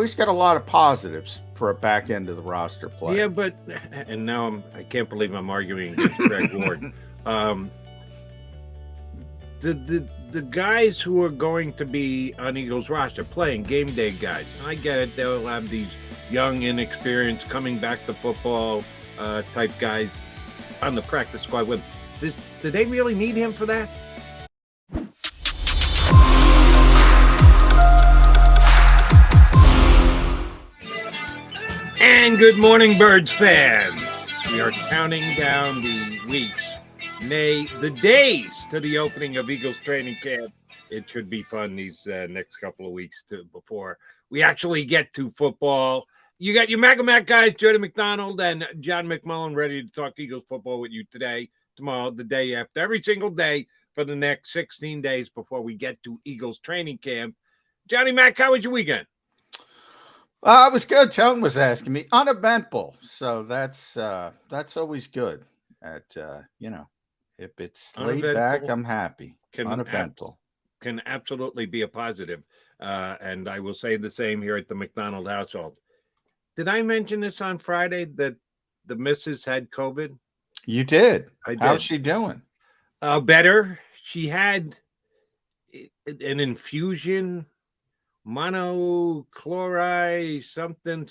he's got a lot of positives for a back end of the roster play. Yeah, but and now I can't believe I'm arguing against Greg Ward. The guys who are going to be on Eagles roster playing game day guys, I get it. They'll have these young, inexperienced, coming back to football type guys on the practice squad with. Do they really need him for that? And good morning, Birds fans. We are counting down the weeks, nay, the days to the opening of Eagles training camp. It should be fun these next couple of weeks before we actually get to football. You got your Mac guys, Jody McDonald and John McMullen, ready to talk Eagles football with you today, tomorrow, the day after, every single day for the next 16 days before we get to Eagles training camp. Johnny Mac, how was your weekend? It was good. Tone was asking me, uneventful. So that's always good. If it's laid back, I'm happy. Uneventful can absolutely be a positive. And I will say the same here at the McDonald household. Did I mention this on Friday that the missus had COVID? You did. I did. How's she doing? Better. She had an infusion, monochloride, something.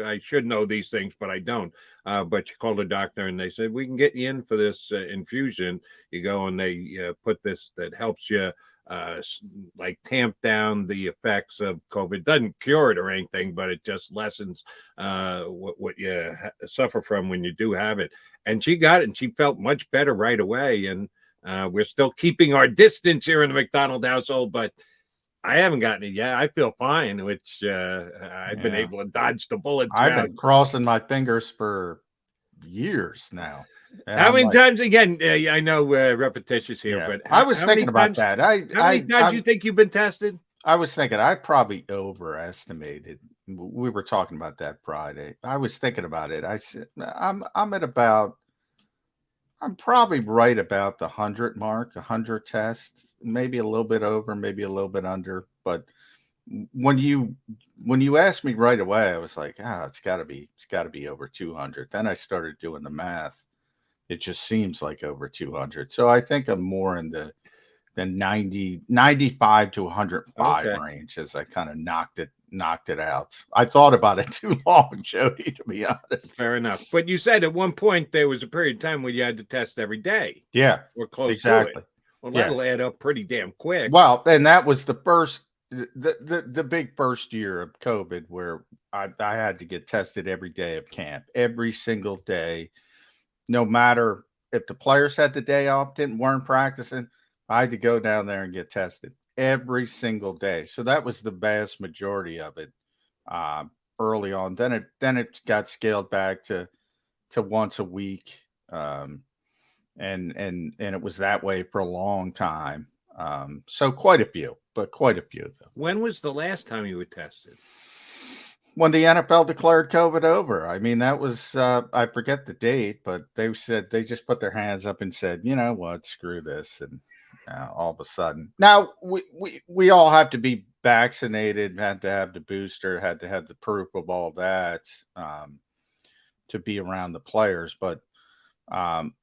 I should know these things, but I don't. But she called the doctor and they said, we can get you in for this infusion. You go and they put this that helps you like tamp down the effects of COVID. Doesn't cure it or anything, but it just lessens what you suffer from when you do have it. And she got it and she felt much better right away. And we're still keeping our distance here in the McDonald household, but I haven't gotten it yet. I feel fine, which I've been able to dodge the bullets. I've been crossing my fingers for years now. How many times again? I know repetitious here, but I was thinking about that. How many times do you think you've been tested? I was thinking I probably overestimated. We were talking about that Friday. I was thinking about it. I said I'm probably right about the 100 mark, 100 tests, maybe a little bit over, maybe a little bit under. But when you asked me right away, I was like, it's got to be over 200. Then I started doing the math. It just seems like over 200. So I think I'm more in the 95 to 105 range as I kind of knocked it out. I thought about it too long, Jody, to be honest. Fair enough. But you said at one point there was a period of time where you had to test every day. Yeah. Or close to it. Well, that'll add up pretty damn quick. Well, and that was the big first year of COVID where I had to get tested every day of camp, every single day. No matter if the players had the day off, weren't practicing, I had to go down there and get tested every single day. So that was the vast majority of it early on. Then it got scaled back to once a week, and it was that way for a long time. So quite a few though. When was the last time you were tested? When the NFL declared COVID over. I mean, that was, I forget the date, but they said, they just put their hands up and said, you know what, screw this. And all of a sudden, now we all have to be vaccinated, had to have the booster, had to have the proof of all that to be around the players. But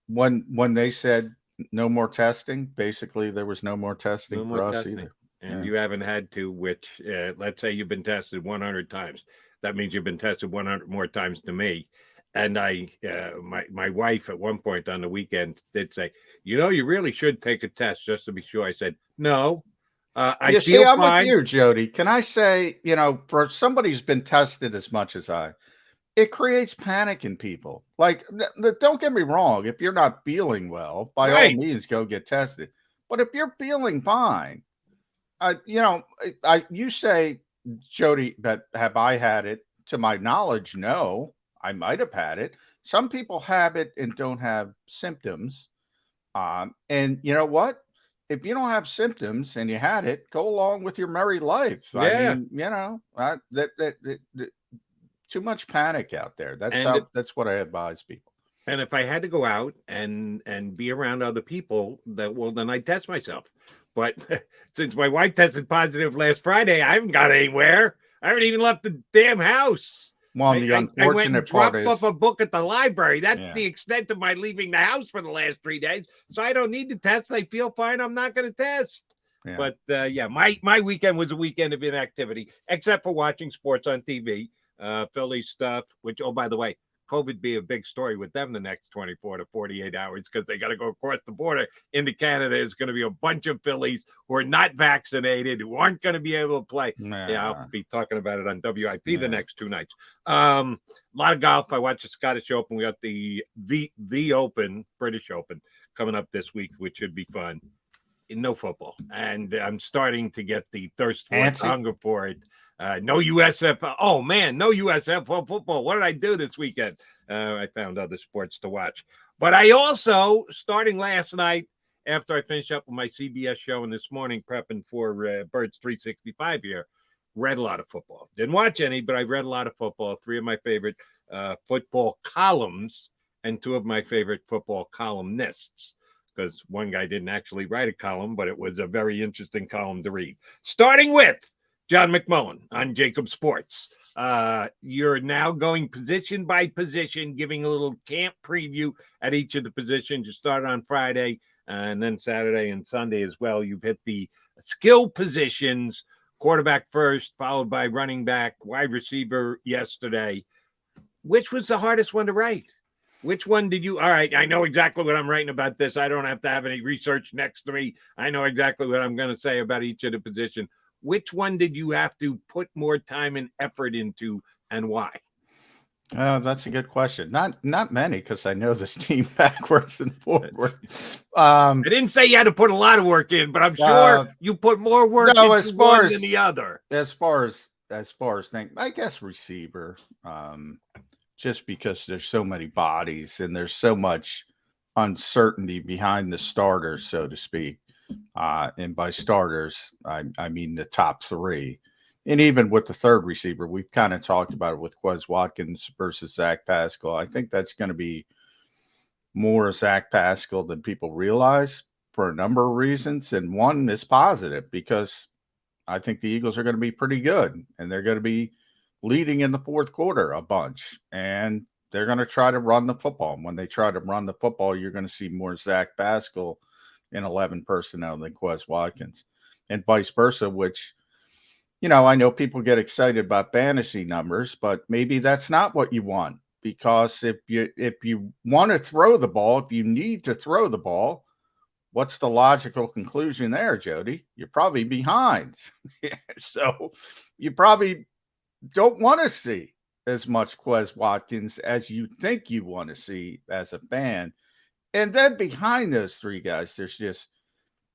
when they said no more testing, basically there was no more testing for us either. And you haven't had to, which let's say you've been tested 100 times. That means you've been tested 100 more times to me. And my wife at one point on the weekend did say, you really should take a test just to be sure. I said, no. I'm with you, Jody. Can I say, for somebody who's been tested as much as it creates panic in people. Like, don't get me wrong. If you're not feeling well, by all means, go get tested. But if you're feeling fine, you say, Jody, but have I had it? To my knowledge, no. I might have had it. Some people have it and don't have symptoms. And you know what? If you don't have symptoms and you had it, go along with your merry life. Yeah. I mean, too much panic out there. That's what I advise people. And if I had to go out and be around other people, then I test myself. But since my wife tested positive last Friday, I haven't got anywhere. I haven't even left the damn house. Well, the I went and unfortunate part dropped is, off a book at the library. That's yeah, the extent of my leaving the house for the last 3 days. So I don't need to test. I feel fine. I'm not going to test. yeah. But yeah, my weekend was a weekend of inactivity, except for watching sports on TV, Philly stuff. Which, oh, by the way, COVID be a big story with them the next 24 to 48 hours because they got to go across the border into Canada. It's going to be a bunch of Phillies who are not vaccinated, who aren't going to be able to play. Yeah, I'll be talking about it on WIP the next 2 nights. A lot of golf. I watched the Scottish Open. We got the Open, British Open, coming up this week, which should be fun. No football, and I'm starting to get the thirst for it, hunger for it. No USF. Oh man, no USF football. What did I do this weekend? I found other sports to watch, but I also, starting last night after I finished up with my CBS show and this morning prepping for Birds 365 here, read a lot of football. Didn't watch any, but I read a lot of football. 3 of my favorite football columns and 2 of my favorite football columnists. Because one guy didn't actually write a column, but it was a very interesting column to read. Starting with John McMullen on JAKIB Sports. You're now going position by position, giving a little camp preview at each of the positions. You started on Friday and then Saturday and Sunday as well. You've hit the skill positions, quarterback first, followed by running back, wide receiver yesterday. Which was the hardest one to write? Which one did you? All right, I know exactly what I'm writing about this. I don't have to have any research next to me. I know exactly what I'm going to say about each of the position. Which one did you have to put more time and effort into, and why? That's a good question. Not many, because I know this team backwards and forward. I didn't say you had to put a lot of work in, but I'm sure you put more work into one than the other. As far as things, I guess receiver. Just because there's so many bodies and there's so much uncertainty behind the starters, so to speak. And by starters, I mean the top 3. And even with the third receiver, we've kind of talked about it with Quez Watkins versus Zach Pascal. I think that's going to be more Zach Pascal than people realize for a number of reasons. And one is positive, because I think the Eagles are going to be pretty good, and they're going to be leading in the fourth quarter a bunch, and they're going to try to run the football. And when they try to run the football, you're going to see more Zach Pascal in 11 personnel than Quez Watkins, and vice versa, which, I know people get excited about fantasy numbers, but maybe that's not what you want, because if you want to throw the ball, if you need to throw the ball, what's the logical conclusion there, Jody? You're probably behind. So you probably don't want to see as much Quez Watkins as you think you want to see as a fan. And then behind those 3 guys, there's just,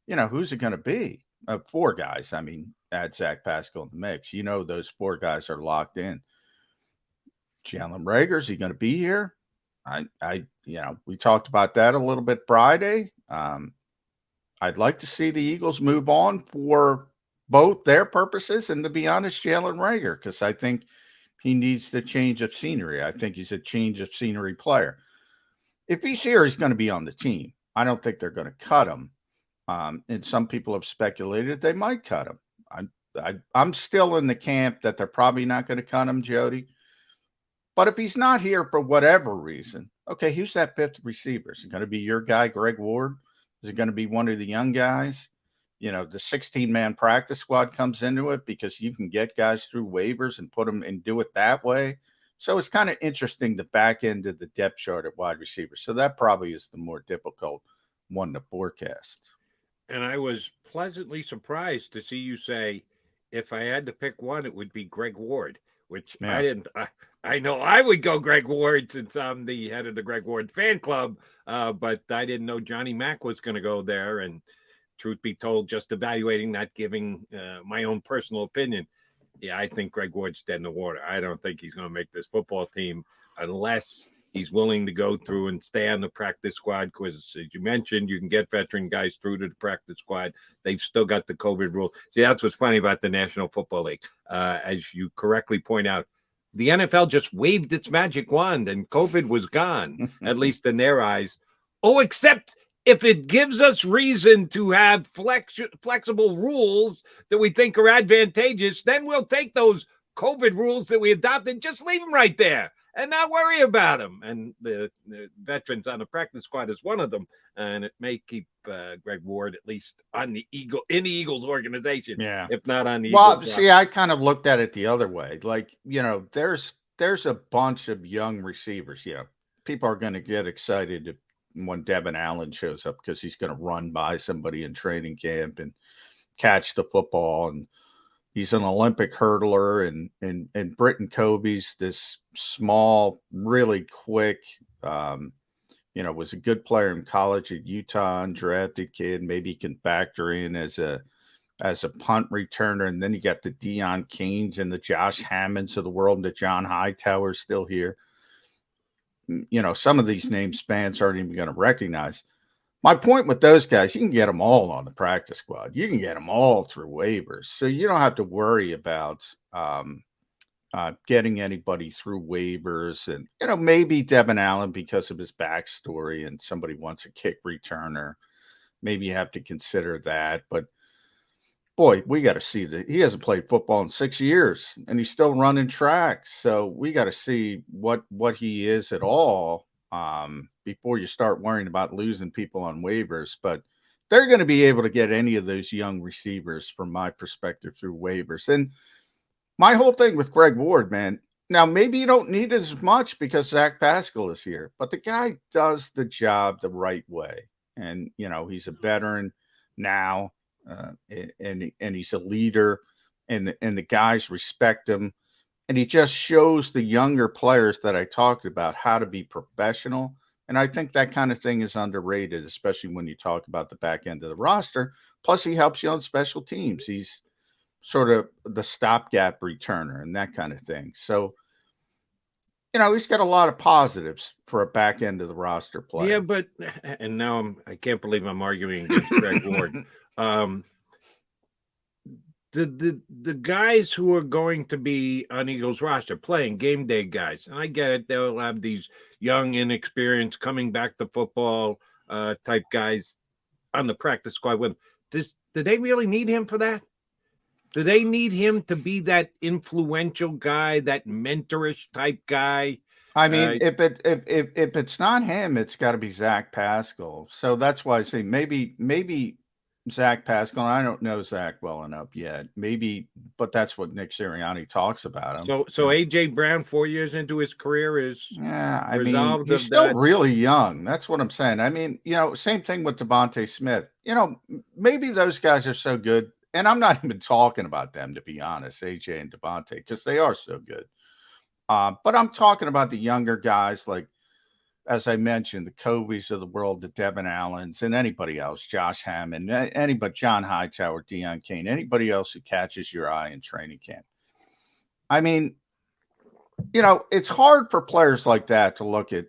who's it going to be? 4 guys. I mean, add Zach Pascal in the mix. Those 4 guys are locked in. Jalen Reagor, is he going to be here? We talked about that a little bit Friday. I'd like to see the Eagles move on for both their purposes, and to be honest, Jalen Reagor, because I think he needs the change of scenery. I think he's a change of scenery player. If he's here, he's going to be on the team. I don't think they're going to cut him. And some people have speculated they might cut him. I'm still in the camp that they're probably not going to cut him, Jody. But if he's not here for whatever reason, okay, who's that 5th receiver? Is it going to be your guy, Greg Ward? Is it going to be one of the young guys? The 16-man practice squad comes into it because you can get guys through waivers and put them and do it that way. So it's kind of interesting, the back end of the depth chart at wide receiver. So that probably is the more difficult one to forecast. And I was pleasantly surprised to see you say, if I had to pick one, it would be Greg Ward, which I didn't. I know I would go Greg Ward since I'm the head of the Greg Ward fan club, but I didn't know Johnny Mack was going to go there. And truth be told, just evaluating, not giving my own personal opinion, yeah, I think Greg Ward's dead in the water. I don't think he's going to make this football team unless he's willing to go through and stay on the practice squad, because, as you mentioned, you can get veteran guys through to the practice squad. They've still got the COVID rule. See, that's what's funny about the National Football League. As you correctly point out, the NFL just waved its magic wand and COVID was gone, at least in their eyes. Oh, except if it gives us reason to have flexible rules that we think are advantageous, then we'll take those COVID rules that we adopted, just leave them right there and not worry about them. And the veterans on the practice squad is one of them, and it may keep Greg Ward at least on the Eagles organization, if not on the Well, Eagles. see, I kind of looked at it the other way. Like, there's a bunch of young receivers. People are going to get excited when Devin Allen shows up because he's going to run by somebody in training camp and catch the football, and he's an Olympic hurdler, and Britton Kobe's this small, really quick, was a good player in college at Utah, undrafted kid. Maybe he can factor in as a punt returner. And then you got the Deion Keynes and the Josh Hammonds of the world, and the John Hightower's still here. Some of these names fans aren't even going to recognize. My point with those guys, you can get them all on the practice squad. You can get them all through waivers. So you don't have to worry about getting anybody through waivers. And, maybe Devin Allen, because of his backstory and somebody wants a kick returner, maybe you have to consider that. But boy, we got to see that he hasn't played football in 6 years and he's still running track. So we got to see what he is at all before you start worrying about losing people on waivers. But they're going to be able to get any of those young receivers, from my perspective, through waivers. And my whole thing with Greg Ward, man, now maybe you don't need it as much because Zach Pascal is here, but the guy does the job the right way. And, he's a veteran now. And he's a leader, and the guys respect him, and he just shows the younger players that I talked about how to be professional. And I think that kind of thing is underrated, especially when you talk about the back end of the roster. Plus, he helps you on special teams. He's sort of the stopgap returner and that kind of thing. So, he's got a lot of positives for a back end of the roster player. Yeah, but and now I can't believe I'm arguing against Greg Ward. The guys who are going to be on Eagles roster playing game day guys, and I get it, they'll have these young, inexperienced, coming back to football type guys on the practice squad with them. Do they really need him for that? Do they need him to be that influential guy, that mentorish type guy? I mean, if it's not him, it's got to be Zach Pascal. So that's why I say maybe Zach Pascal. I don't know Zach well enough yet. Maybe, but that's what Nick Sirianni talks about him. So AJ Brown, 4 years into his career, is I mean, he's still really young. That's what I'm saying. I mean, same thing with Devonta Smith. Maybe those guys are so good, and I'm not even talking about them, to be honest, AJ and Devonta, because they are so good. But I'm talking about the younger guys, like, as I mentioned, the Kobe's of the world, the Devin Allens, and anybody else, Josh Hammond, anybody, John Hightower, Deion Kane, anybody else who catches your eye in training camp. I mean, it's hard for players like that to look at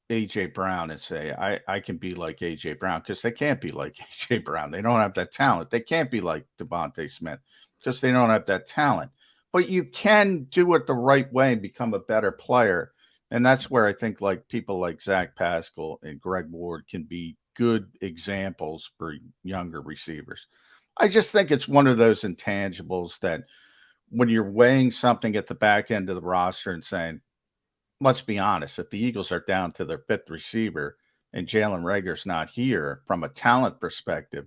A.J. Brown and say, I can be like A.J. Brown, because they can't be like A.J. Brown. They don't have that talent. They can't be like Devonta Smith because they don't have that talent. But you can do it the right way and become a better player. And that's where I think like people like Zach Pascal and Greg Ward can be good examples for younger receivers. I just think it's one of those intangibles that when you're weighing something at the back end of the roster and saying, let's be honest, if the Eagles are down to their fifth receiver and Jalen Reagor's not here, from a talent perspective,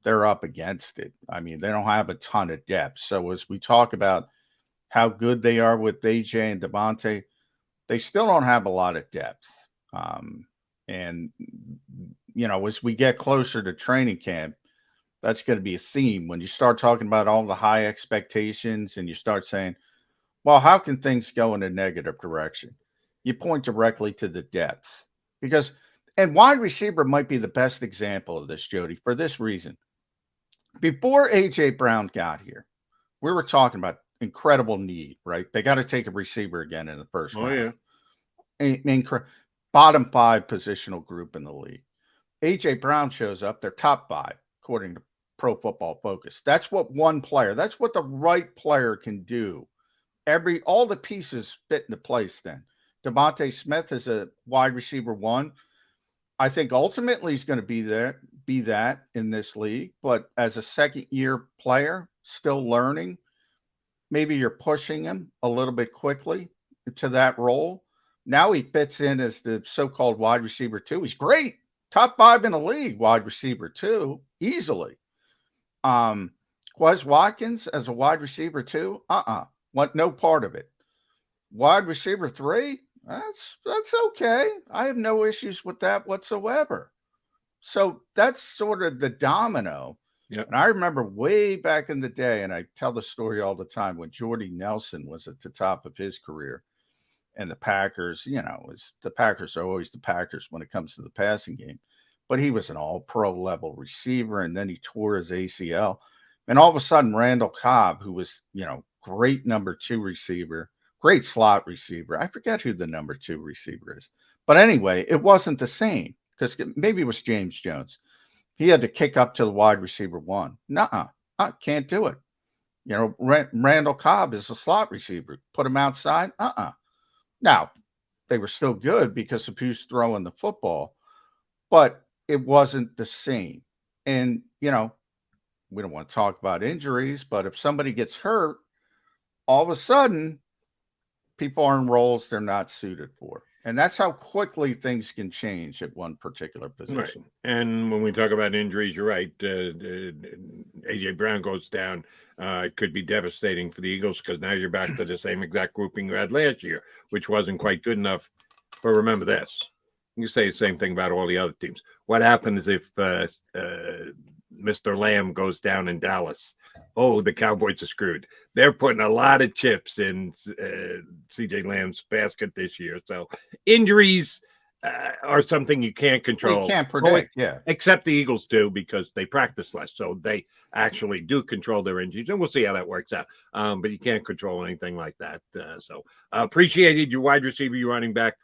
they're up against it. I mean, they don't have a ton of depth. So as we talk about how good they are with AJ and Devonta, they still don't have a lot of depth. And, as we get closer to training camp, that's going to be a theme. When you start talking about all the high expectations and you start saying, well, how can things go in a negative direction? You point directly to the depth. And wide receiver might be the best example of this, Jody, for this reason. Before A.J. Brown got here, we were talking about incredible need, right? They got to take a receiver again in the first round. Yeah. Bottom 5 positional group in the league. A.J. Brown shows up, they're top 5, according to Pro Football Focus. That's what one player, that's what the right player can do. All the pieces fit into place then. Devonta Smith is a wide receiver 1. I think ultimately he's going to be that in this league. But as a second year player, still learning, maybe you're pushing him a little bit quickly to that role. Now he fits in as the so-called wide receiver 2. He's great. Top 5 in the league, wide receiver 2, easily. Quez Watkins as a wide receiver 2, want no part of it. Wide receiver 3, that's okay. I have no issues with that whatsoever. So that's sort of the domino. Yep. And I remember way back in the day, and I tell the story all the time, when Jordy Nelson was at the top of his career, and the Packers, the Packers are always the Packers when it comes to the passing game. But he was an all-pro level receiver, and then he tore his ACL. And all of a sudden, Randall Cobb, who was, great number 2 receiver, great slot receiver. I forget who the number 2 receiver is. But anyway, it wasn't the same, because maybe it was James Jones. He had to kick up to the wide receiver 1. I can't do it. Randall Cobb is a slot receiver. Put him outside. Now, they were still good because of who's throwing the football, but it wasn't the same. And, we don't want to talk about injuries, but if somebody gets hurt, all of a sudden, people are in roles they're not suited for. And that's how quickly things can change at one particular position. Right. And when we talk about injuries, you're right. A.J. Brown goes down. It could be devastating for the Eagles because now you're back to the same exact grouping you had last year, which wasn't quite good enough. But remember this. You say the same thing about all the other teams. What happens if Mr. Lamb goes down in Dallas? Oh, the Cowboys are screwed. They're putting a lot of chips in C.J. Lamb's basket this year. So injuries are something you can't control. You can't predict, Except the Eagles do because they practice less. So they actually do control their injuries. And we'll see how that works out. But you can't control anything like that. So appreciated your wide receiver, your running back.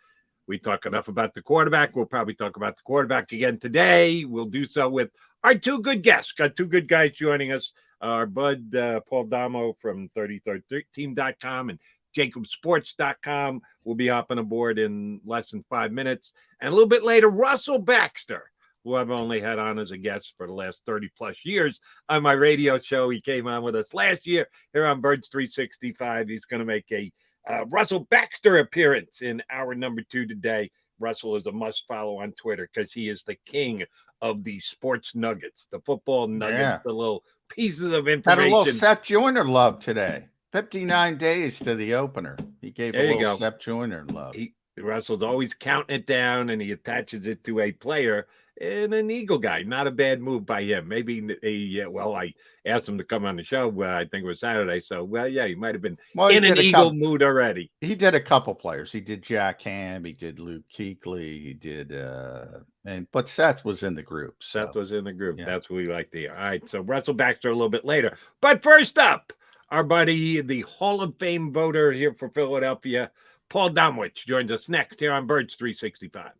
We talk enough about the quarterback. We'll probably talk about the quarterback again today. We'll do so with our 2 good guests. Got 2 good guys joining us. Our bud, Paul Damo from 33rd Team.com and JAKIB will be hopping aboard in less than 5 minutes. And a little bit later, Russell Baxter, who I've only had on as a guest for the last 30-plus years on my radio show. He came on with us last year here on Birds 365. He's going to make a Russell Baxter appearance in hour number 2 today. Russell is a must follow on Twitter because he is the king of the sports nuggets, the football nuggets, the little pieces of information. Had a little Seth Joyner love today. 59 days to the opener. He gave a little Seth Joyner love. Russell's always counting it down, and he attaches it to a player and an Eagle guy. Not a bad move by him. Maybe I asked him to come on the show. I think it was Saturday. So, he might have been in an Eagle mood already. He did a couple players. He did Jack Ham. He did Luke Kuechly. He did, but Seth was in the group. So. Seth was in the group. Yeah. That's what we like to hear. All right. So Russell Baxter a little bit later. But first up, our buddy, the Hall of Fame voter here for Philadelphia, Paul Domwich, joins us next here on Birds 365.